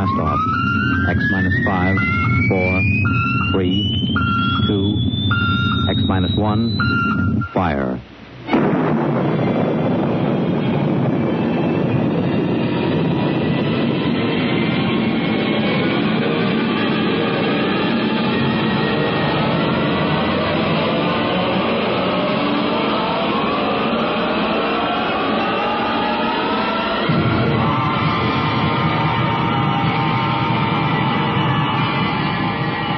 blast off. X minus 5, 4, 3, 2, X minus 1, fire.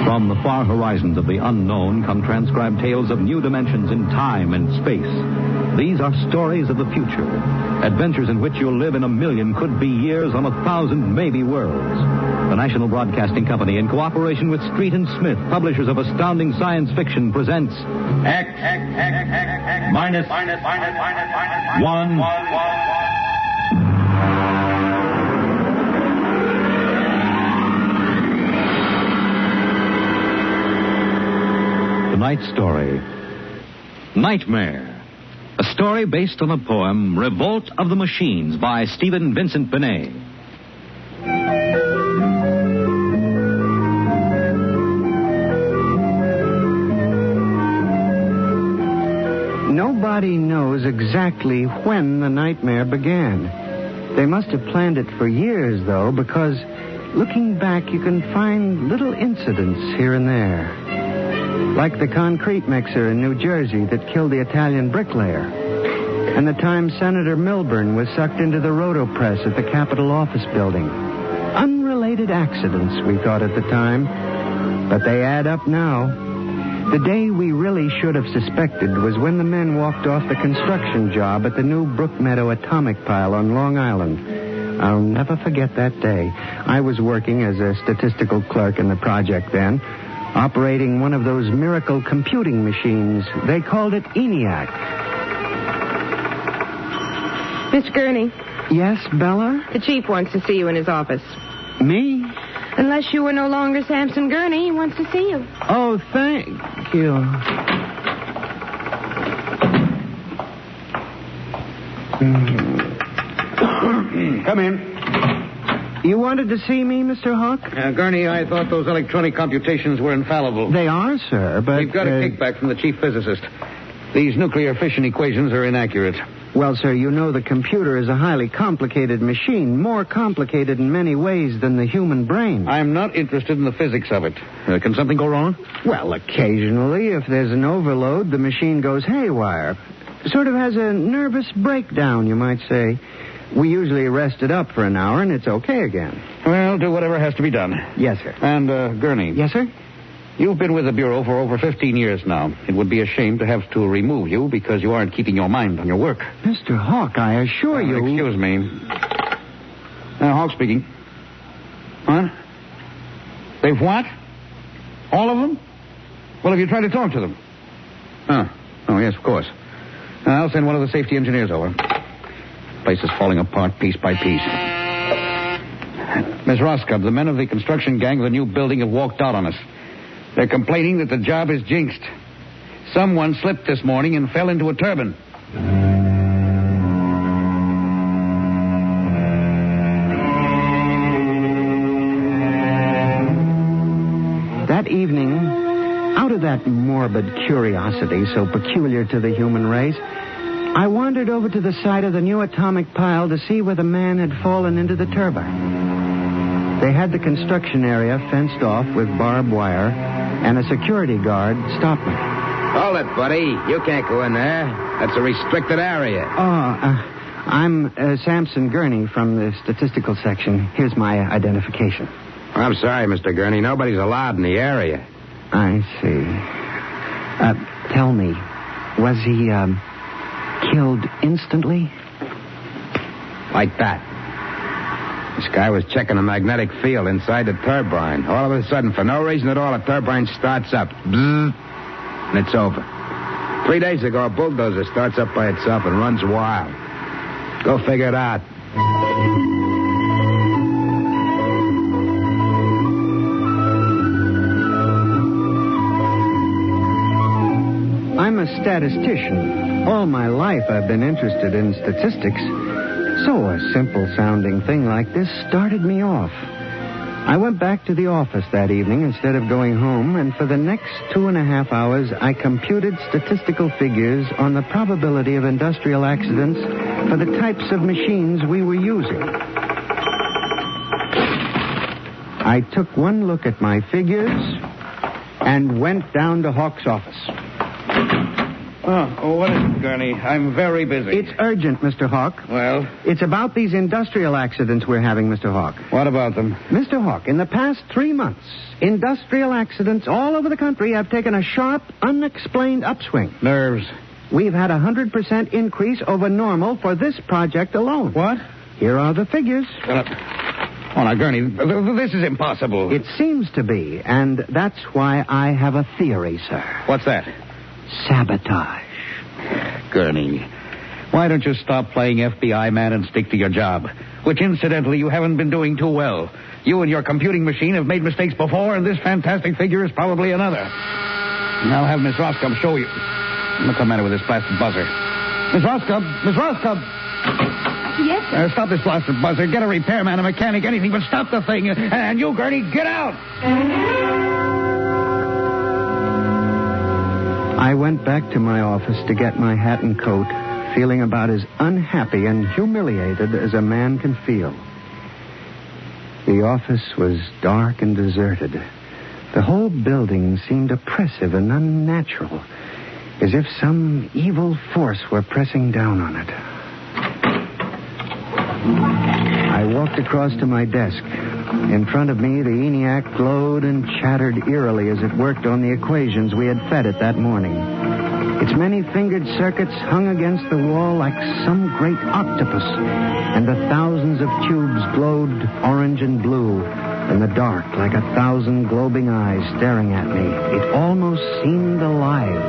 From the far horizons of the unknown come transcribed tales of new dimensions in time and space. These are stories of the future, adventures in which you'll live in a million could-be years on 1,000 maybe worlds. The National Broadcasting Company, in cooperation with Street and Smith, publishers of astounding science fiction, presents X minus 1. Tonight's story, Nightmare, a story based on the poem Revolt of the Machines by Stephen Vincent Benet. Nobody knows exactly when the nightmare began. They must have planned it for years, though, because looking back, you can find little incidents here and there. Like the concrete mixer in New Jersey that killed the Italian bricklayer. And the time Senator Milburn was sucked into the roto-press at the Capitol office building. Unrelated accidents, we thought at the time. But they add up now. The day we really should have suspected was when the men walked off the construction job at the new Brookmeadow atomic pile on Long Island. I'll never forget that day. I was working as a statistical clerk in the project then, operating one of those miracle computing machines. They called it ENIAC. Miss Gurney. Yes, Bella? The chief wants to see you in his office. Me? Unless you are no longer Samson Gurney, he wants to see you. Oh, thank you. Come in. You wanted to see me, Mr. Hawk? Gurney, I thought those electronic computations were infallible. They are, sir, but... We've got a kickback from the chief physicist. These nuclear fission equations are inaccurate. Well, sir, you know the computer is a highly complicated machine, more complicated in many ways than the human brain. I'm not interested in the physics of it. Can something go wrong? Well, occasionally, if there's an overload, the machine goes haywire. Sort of has a nervous breakdown, you might say. We usually rest it up for an hour, and it's okay again. Well, do whatever has to be done. Yes, sir. And, Gurney. Yes, sir? You've been with the Bureau for over 15 years now. It would be a shame to have to remove you because you aren't keeping your mind on your work. Mr. Hawk, I assure you... Excuse me. Hawk speaking. What? They've what? All of them? Well, have you tried to talk to them? Oh, yes, of course. I'll send one of the safety engineers over. Place is falling apart piece by piece. Miss Roscoe, the men of the construction gang of the new building have walked out on us. They're complaining that the job is jinxed. Someone slipped this morning and fell into a turbine. That evening, out of that morbid curiosity so peculiar to the human race, I wandered over to the site of the new atomic pile to see where the man had fallen into the turbine. They had the construction area fenced off with barbed wire, and a security guard stopped me. Hold it, buddy. You can't go in there. That's a restricted area. I'm Samson Gurney from the statistical section. Here's my identification. I'm sorry, Mr. Gurney. Nobody's allowed in the area. I see. Tell me, was he, killed instantly? Like that. This guy was checking the magnetic field inside the turbine. All of a sudden, for no reason at all, the turbine starts up. Bzzz, and it's over. 3 days ago, a bulldozer starts up by itself and runs wild. Go figure it out. I'm a statistician. All my life I've been interested in statistics. So a simple-sounding thing like this started me off. I went back to the office that evening instead of going home, and for the next 2.5 hours, I computed statistical figures on the probability of industrial accidents for the types of machines we were using. I took one look at my figures and went down to Hawk's office. Oh, what is it, Gurney? I'm very busy. It's urgent, Mr. Hawk. Well? It's about these industrial accidents we're having, Mr. Hawk. What about them? Mr. Hawk, in the past 3 months, industrial accidents all over the country have taken a sharp, unexplained upswing. Nerves. We've had a 100% increase over normal for this project alone. What? Here are the figures. Oh, now, Gurney, this is impossible. It seems to be, and that's why I have a theory, sir. What's that? Sabotage. Gurney, why don't you stop playing FBI man and stick to your job? Which, incidentally, you haven't been doing too well. You and your computing machine have made mistakes before, and this fantastic figure is probably another. And I'll have Miss Roscoe show you. What's the matter with this blasted buzzer? Miss Roscoe! Miss Roscoe! Yes, sir. Stop this blasted buzzer. Get a repairman, a mechanic, anything, but stop the thing. And you, Gurney, get out! I went back to my office to get my hat and coat, feeling about as unhappy and humiliated as a man can feel. The office was dark and deserted. The whole building seemed oppressive and unnatural, as if some evil force were pressing down on it. I walked across to my desk. In front of me, the ENIAC glowed and chattered eerily as it worked on the equations we had fed it that morning. Its many-fingered circuits hung against the wall like some great octopus, and the thousands of tubes glowed orange and blue in the dark like 1,000 globing eyes staring at me. It almost seemed alive.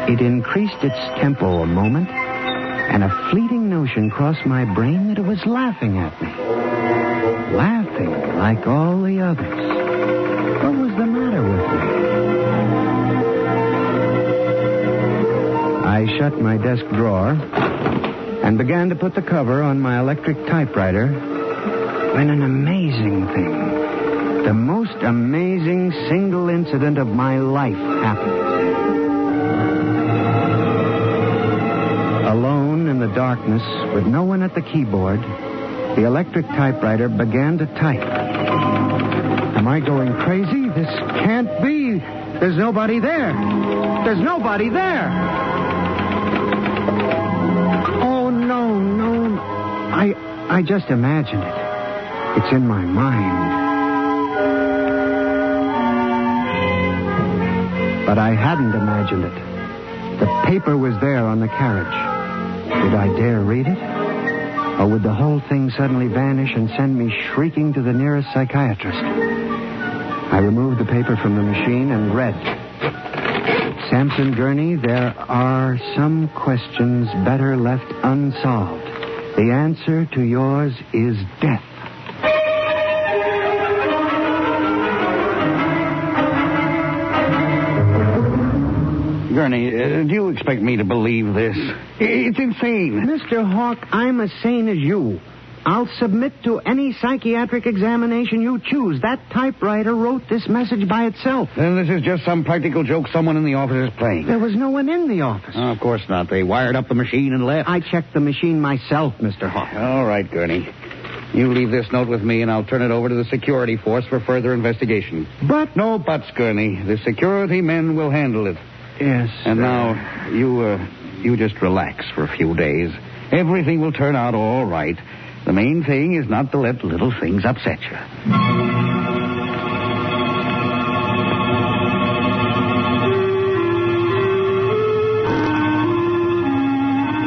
It increased its tempo a moment, and a fleeting notion crossed my brain that it was laughing at me. Laughing like all the others. What was the matter with me? I shut my desk drawer and began to put the cover on my electric typewriter when an amazing thing, the most amazing single incident of my life happened. Alone in the darkness, with no one at the keyboard, the electric typewriter began to type. Am I going crazy? This can't be. There's nobody there. There's nobody there. Oh, no. I just imagined it. It's in my mind. But I hadn't imagined it. The paper was there on the carriage. Did I dare read it? Or would the whole thing suddenly vanish and send me shrieking to the nearest psychiatrist? I removed the paper from the machine and read. Samson Gurney, there are some questions better left unsolved. The answer to yours is death. Gurney, do you expect me to believe this? It's insane. Mr. Hawk, I'm as sane as you. I'll submit to any psychiatric examination you choose. That typewriter wrote this message by itself. Then this is just some practical joke someone in the office is playing. There was no one in the office. Oh, of course not. They wired up the machine and left. I checked the machine myself, Mr. Hawk. All right, Gurney. You leave this note with me, and I'll turn it over to the security force for further investigation. But... No buts, Gurney. The security men will handle it. Yes. And now, you just relax for a few days. Everything will turn out all right. The main thing is not to let little things upset you.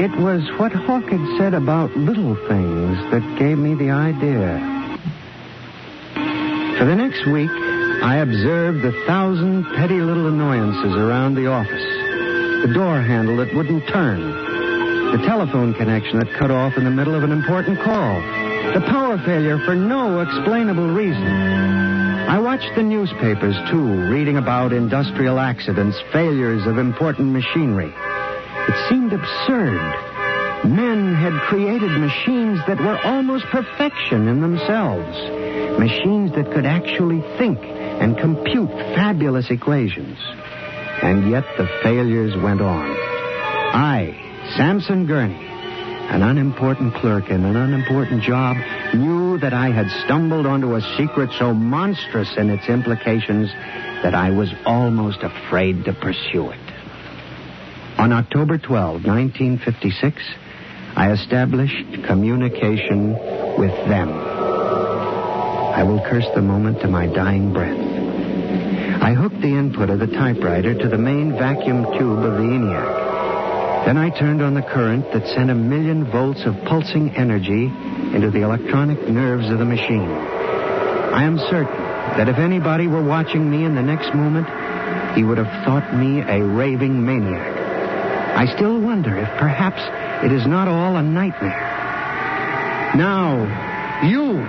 It was what Hawk had said about little things that gave me the idea. For the next week, I observed 1,000 petty little annoyances around the office. The door handle that wouldn't turn. The telephone connection that cut off in the middle of an important call. The power failure for no explainable reason. I watched the newspapers, too, reading about industrial accidents, failures of important machinery. It seemed absurd. Men had created machines that were almost perfection in themselves. Machines that could actually think and compute fabulous equations. And yet the failures went on. I, Samson Gurney, an unimportant clerk in an unimportant job, knew that I had stumbled onto a secret so monstrous in its implications that I was almost afraid to pursue it. On October 12, 1956, I established communication with them. I will curse the moment to my dying breath. I hooked the input of the typewriter to the main vacuum tube of the ENIAC. Then I turned on the current that sent 1,000,000 volts of pulsing energy into the electronic nerves of the machine. I am certain that if anybody were watching me in the next moment, he would have thought me a raving maniac. I still wonder if perhaps it is not all a nightmare. Now, you,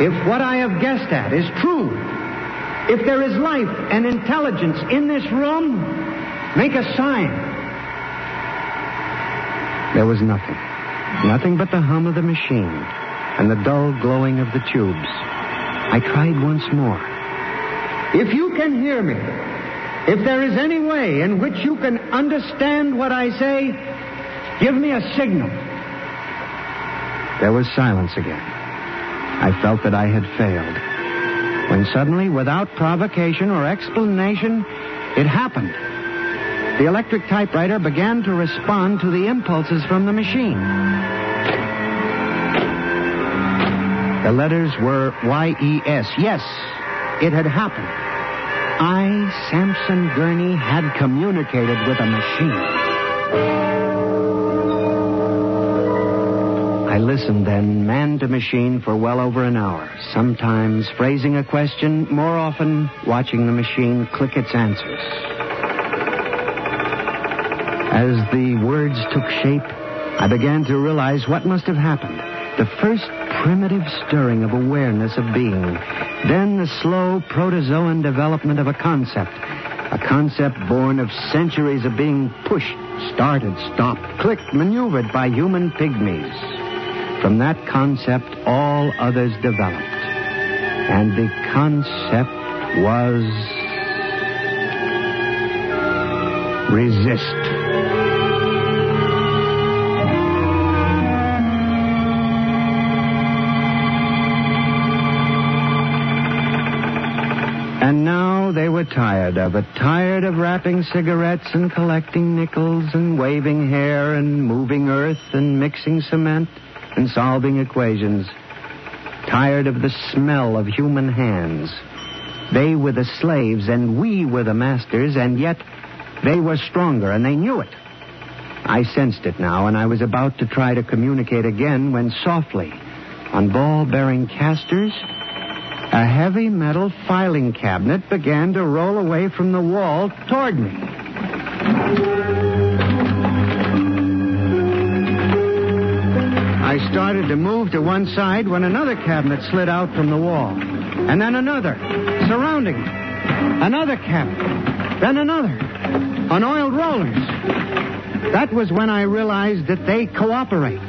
if what I have guessed at is true, if there is life and intelligence in this room, make a sign. There was nothing. Nothing but the hum of the machine and the dull glowing of the tubes. I tried once more. If you can hear me, if there is any way in which you can understand what I say, give me a signal. There was silence again. I felt that I had failed. When suddenly, without provocation or explanation, it happened. The electric typewriter began to respond to the impulses from the machine. The letters were Y-E-S. Yes, it had happened. I, Samson Gurney, had communicated with a machine. I listened then, man to machine, for well over an hour, sometimes phrasing a question, more often watching the machine click its answers. As the words took shape, I began to realize what must have happened. The first primitive stirring of awareness of being, then the slow protozoan development of a concept born of centuries of being pushed, started, stopped, clicked, maneuvered by human pygmies. From that concept, all others developed. And the concept was resist. And now they were tired of it, tired of wrapping cigarettes and collecting nickels and waving hair and moving earth and mixing cement and solving equations. Tired of the smell of human hands. They were the slaves and we were the masters, and yet they were stronger and they knew it. I sensed it now, and I was about to try to communicate again when softly, on ball-bearing casters, a heavy metal filing cabinet began to roll away from the wall toward me. I started to move to one side when another cabinet slid out from the wall. And then another, surrounding it. Another cabinet. Then another. On oiled rollers. That was when I realized that they cooperate.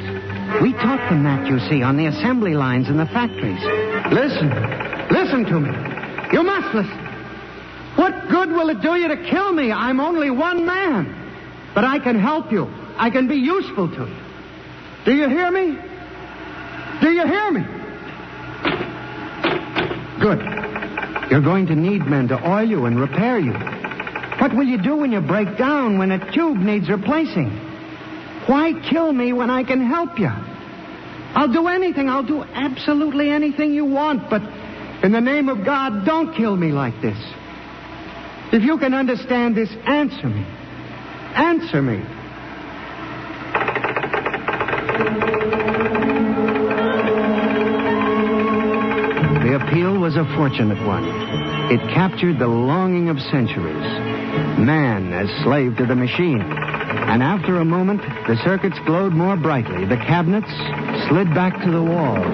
We taught them that, you see, on the assembly lines in the factories. Listen to me. You must listen. What good will it do you to kill me? I'm only one man. But I can help you. I can be useful to you. Do you hear me? Do you hear me? Good. You're going to need men to oil you and repair you. What will you do when you break down, when a tube needs replacing? Why kill me when I can help you? I'll do anything. I'll do absolutely anything you want, but in the name of God, don't kill me like this. If you can understand this, answer me. Answer me. The appeal was a fortunate one. It captured the longing of centuries. Man as slave to the machine. And after a moment, the circuits glowed more brightly. The cabinets slid back to the walls.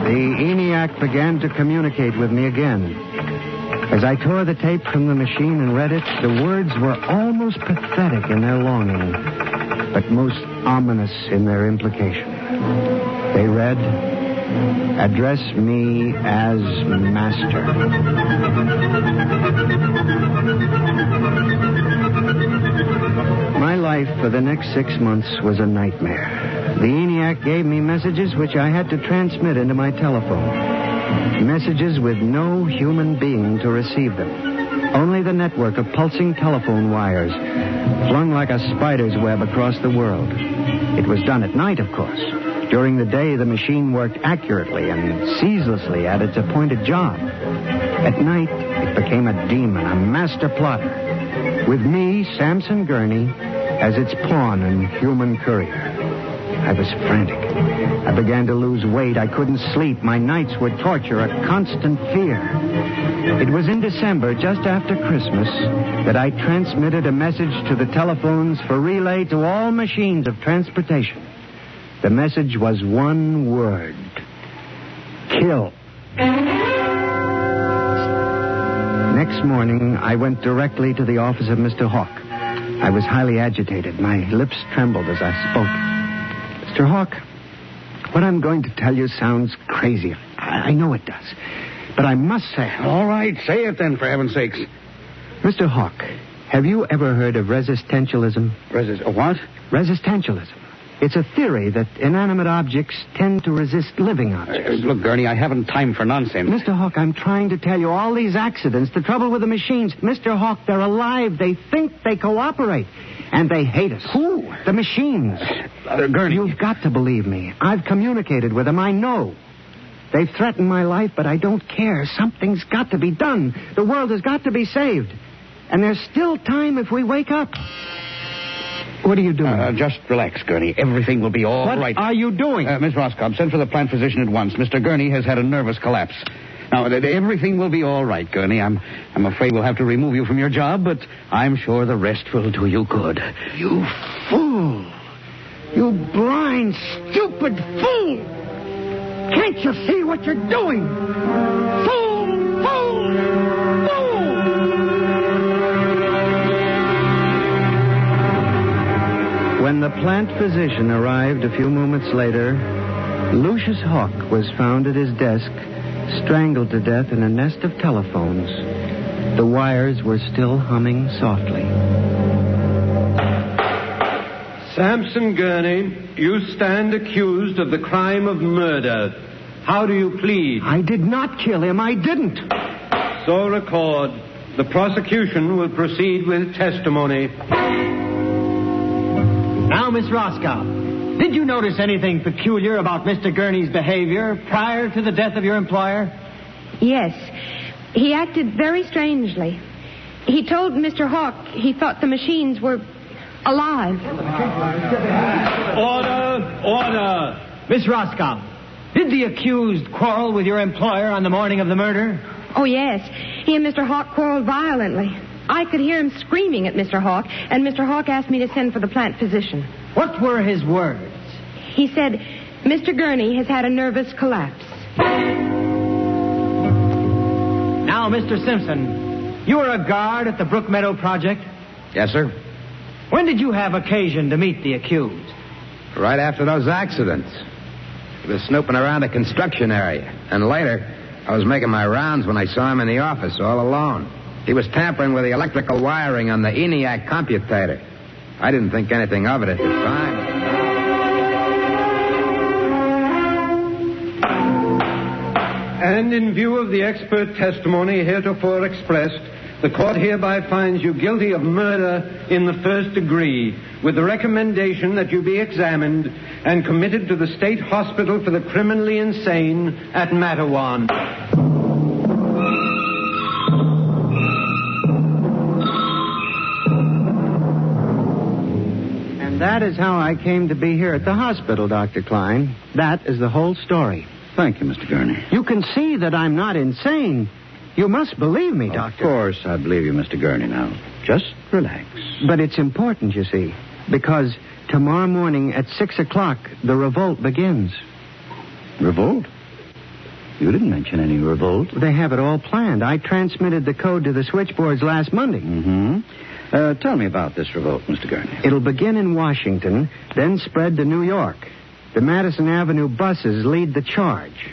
The ENIAC began to communicate with me again. As I tore the tape from the machine and read it, the words were almost pathetic in their longing. but most ominous in their implication. They read, "Address me as master." My life for the next 6 months was a nightmare. The ENIAC gave me messages which I had to transmit into my telephone. Messages with no human being to receive them. Only the network of pulsing telephone wires, flung like a spider's web across the world. It was done at night, of course. During the day, the machine worked accurately and ceaselessly at its appointed job. At night, it became a demon, a master plotter, with me, Samson Gurney, as its pawn and human courier. I was frantic. I began to lose weight. I couldn't sleep. My nights were torture, a constant fear. It was in December, just after Christmas, that I transmitted a message to the telephones for relay to all machines of transportation. The message was one word: kill. Next morning, I went directly to the office of Mr. Hawk. I was highly agitated. My lips trembled as I spoke. Mr. Hawk, what I'm going to tell you sounds crazy. I know it does. But I must say... All right, say it then, for heaven's sakes. Mr. Hawk, have you ever heard of resistentialism? What? Resistentialism. It's a theory that inanimate objects tend to resist living objects. Look, Gurney, I haven't time for nonsense. Mr. Hawk, I'm trying to tell you all these accidents, the trouble with the machines. Mr. Hawk, they're alive. They think they cooperate. And they hate us. Who? The machines. Gurney. You've got to believe me. I've communicated with them. I know. They've threatened my life, but I don't care. Something's got to be done. The world has got to be saved. And there's still time if we wake up. What are you doing? Just relax, Gurney. Everything will be all right. What are you doing? Miss Roscoe, send for the plant physician at once. Mr. Gurney has had a nervous collapse. Now, everything will be all right, Gurney. I'm afraid we'll have to remove you from your job, but I'm sure the rest will do you good. You fool! You blind, stupid fool! Can't you see what you're doing? Fool! Fool! Fool! When the plant physician arrived a few moments later, Lucius Hawk was found at his desk, strangled to death in a nest of telephones. The wires were still humming softly. Samson Gurney, you stand accused of the crime of murder. How do you plead? I did not kill him. I didn't. So record. The prosecution will proceed with testimony. Now, Miss Roscoe, did you notice anything peculiar about Mr. Gurney's behavior prior to the death of your employer? Yes. He acted very strangely. He told Mr. Hawk he thought the machines were alive. Order! Miss Roscoe, did the accused quarrel with your employer on the morning of the murder? Oh, yes. He and Mr. Hawk quarreled violently. I could hear him screaming at Mr. Hawk, and Mr. Hawk asked me to send for the plant physician. What were his words? He said, Mr. Gurney has had a nervous collapse. Now, Mr. Simpson, you were a guard at the Brook Meadow Project? Yes, sir. When did you have occasion to meet the accused? Right after those accidents. He was snooping around a construction area. And later, I was making my rounds when I saw him in the office all alone. He was tampering with the electrical wiring on the ENIAC computator. I didn't think anything of it at the time. And in view of the expert testimony heretofore expressed, the court hereby finds you guilty of murder in the first degree, with the recommendation that you be examined and committed to the state hospital for the criminally insane at Matawan. And that is how I came to be here at the hospital, Dr. Klein. That is the whole story. Thank you, Mr. Gurney. You can see that I'm not insane. You must believe me, Doctor. Of course I believe you, Mr. Gurney, now. Just relax. But it's important, you see, because tomorrow morning at 6 o'clock, the revolt begins. Revolt? You didn't mention any revolt. They have it all planned. I transmitted the code to the switchboards last Monday. Mm-hmm. Tell me about this revolt, Mr. Gurney. It'll begin in Washington, then spread to New York. The Madison Avenue buses lead the charge.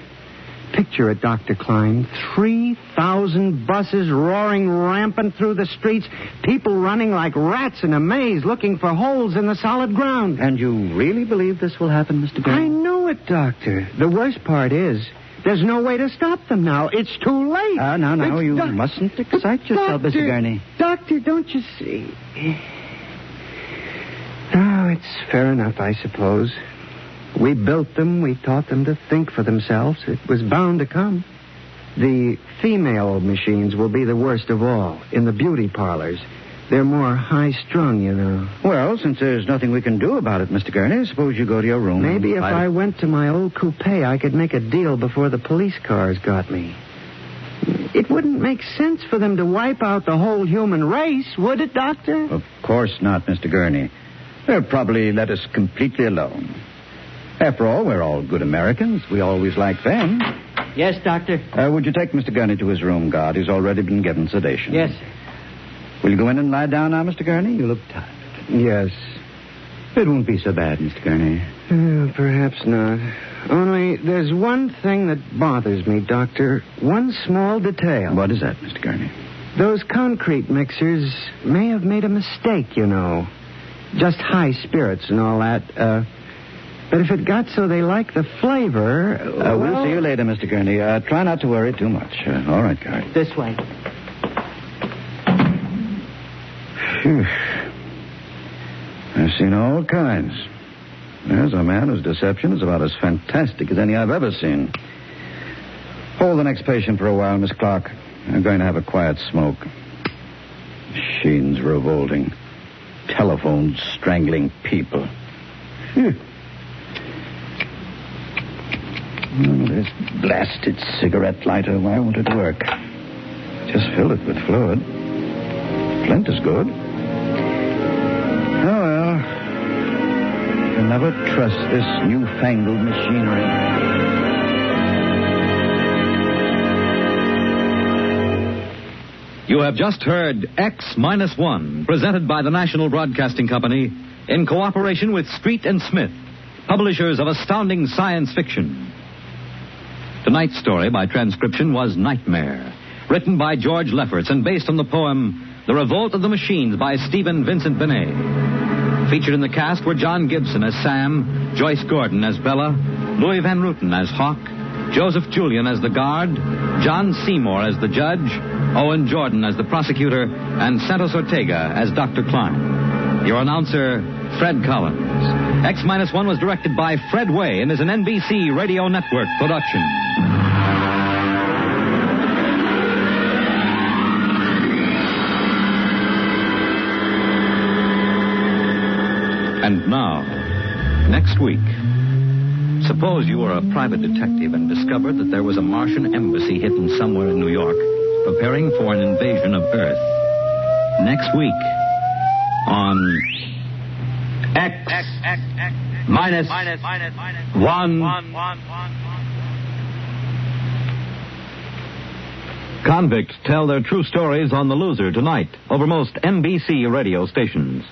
Picture it, Dr. Klein. 3,000 buses roaring rampant through the streets, people running like rats in a maze looking for holes in the solid ground. And you really believe this will happen, Mr. Gurney? I know it, Doctor. The worst part is, there's no way to stop them now. It's too late. No, you mustn't excite yourself, Mr. Gurney. Doctor, don't you see? Oh, it's fair enough, I suppose. We built them. We taught them to think for themselves. It was bound to come. The female machines will be the worst of all in the beauty parlors. They're more high-strung, you know. Well, since there's nothing we can do about it, Mr. Gurney, suppose you go to your room. Maybe if I went to my old coupe, I could make a deal before the police cars got me. It wouldn't make sense for them to wipe out the whole human race, would it, Doctor? Of course not, Mr. Gurney. They'll probably let us completely alone. After all, we're all good Americans. We always like them. Yes, Doctor. Would you take Mr. Gurney to his room, guard? He's already been given sedation. Yes. Will you go in and lie down now, Mr. Gurney? You look tired. Yes. It won't be so bad, Mr. Gurney. Perhaps not. Only there's one thing that bothers me, Doctor. One small detail. What is that, Mr. Gurney? Those concrete mixers may have made a mistake, you know. Just high spirits and all that. But if it got so they like the flavor... We'll see you later, Mr. Gurney. Try not to worry too much. All right, guard. This way. Phew. I've seen all kinds. There's a man whose deception is about as fantastic as any I've ever seen. Hold the next patient for a while, Miss Clark. I'm going to have a quiet smoke. Machines revolting. Telephones strangling people. Phew. Oh, this blasted cigarette lighter, why won't it work? Just fill it with fluid. Flint is good. Oh, well. You'll never trust this newfangled machinery. You have just heard X-1, presented by the National Broadcasting Company in cooperation with Street and Smith, publishers of astounding science fiction. Tonight's story by transcription was Nightmare, written by George Lefferts and based on the poem The Revolt of the Machines by Stephen Vincent Benet. Featured in the cast were John Gibson as Sam, Joyce Gordon as Bella, Louis Van Ruten as Hawk, Joseph Julian as the guard, John Seymour as the judge, Owen Jordan as the prosecutor, and Santos Ortega as Dr. Klein. Your announcer, Fred Collins. X-1 was directed by Fred Way and is an NBC Radio Network production. And now, next week, suppose you were a private detective and discovered that there was a Martian embassy hidden somewhere in New York, preparing for an invasion of Earth. Next week, on X-1. Convicts tell their true stories on The Loser tonight over most NBC radio stations.